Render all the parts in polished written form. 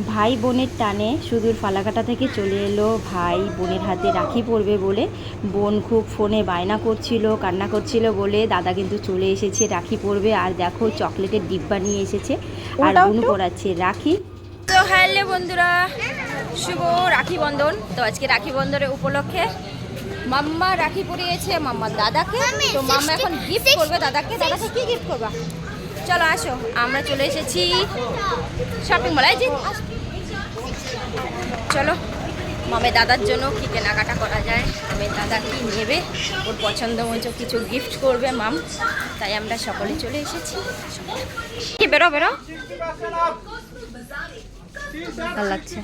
ভাই বোনের টানে সুদূর ফালাকাটা থেকে চলে এলো ভাই বোনের হাতে রাখি পরবে বলে। বোন খুব ফোনে বায়না করছিল, কান্না করছিল বলে দাদা কিন্তু চলে এসেছে রাখি পরবে। আর দেখো চকলেটের ডিব্বা নিয়ে এসেছে আর বুনু পরাচ্ছে রাখি। তো হ্যালো বন্ধুরা, শুভ রাখি বন্ধন। তো আজকে রাখি বন্ধনের উপলক্ষে মাম্মা রাখি পরিয়েছে মাম্মার দাদাকে। তো মাম্মা এখন গিফট করবে দাদাকে। দাদাকে কি গিফট করবা? চলো আসো, আমরা চলে এসেছি শপিং মলে। চলো মামের দাদার জন্য কি কেনাকাটা করা যায়, মামের দাদা কি নেবে, ওর পছন্দ মতো কিছু গিফট করবে মাম। তাই আমরা সকলে চলে এসেছি। কি বেরো বেরো, ভালো লাগছে।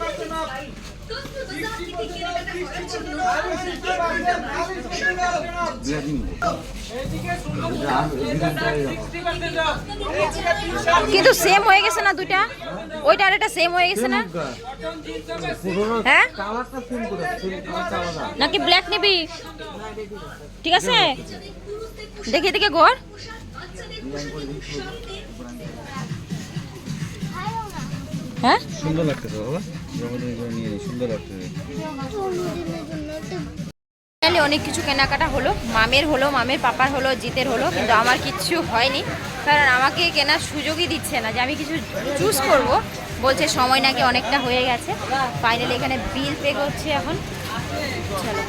কিন্তু সেম হয়ে গেছে না দুইটা, ওইটা আর এটা সেম হয়ে গেছে না? হ্যাঁ নাকি ব্ল্যাক নিবি? ঠিক আছে দেখি দেখে ঘর। হ্যাঁ সুন্দর লাগতেছে বাবা, সুন্দর লাগতেছে। অনেক কিছু কেনাকাটা হলো, মামের হলো, মামের পাপার হলো, জিতের হলো, কিন্তু আমার কিচ্ছু হয়নি। কারণ আমাকে কেনার সুযোগই দিচ্ছে না যে আমি কিছু চুজ করব। বলছে সময় নাকি অনেকটা হয়ে গেছে। ফাইনালি এখানে বিল পে করছে এখন। চলো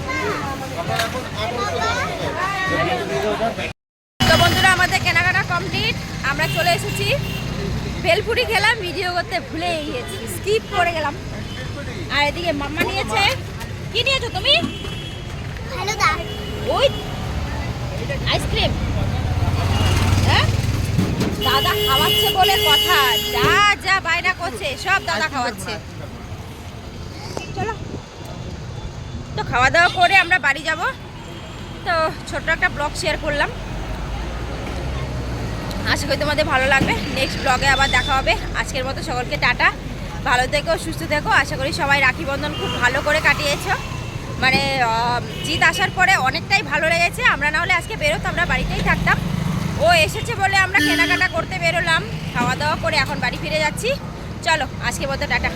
তো বন্ধুরা, আমাদের কেনাকাটা কমপ্লিট। আমরা চলে এসেছি। ভেলপুরি খেলাম, ভিডিও করতে ভুলে গিয়েছি, স্কিপ করে গেলাম। আর এদিকে মাম্মা নিয়েছে। কি নিয়েছো তুমি? ওই আইসক্রিম। হ্যাঁ দাদা খাওয়াচ্ছে বলে কথা, যা যা বাইনা করছে সব দাদা খাওয়াচ্ছে। চলো তো খাওয়া দাওয়া করে আমরা বাড়ি যাব। তো ছোট্ট একটা ব্লগ শেয়ার করলাম, আশা করি তোমাদের ভালো লাগবে। নেক্সট ব্লগে আবার দেখা হবে। আজকের মতো সকলকে টাটা, ভালো থেকো, সুস্থ থেকো। আশা করি সবাই রাখি বন্ধন খুব ভালো করে কাটিয়েছো। মানে জিত আসার পরে অনেকটাই ভালো লেগেছে। আমরা না হলে আজকে বেরোতো, আমরা বাড়িতেই থাকতাম। ও এসেছে বলে আমরা কেনাকাটা করতে বেরোলাম, খাওয়া দাওয়া করে এখন বাড়ি ফিরে যাচ্ছি। চলো আজকের মতো টাটা।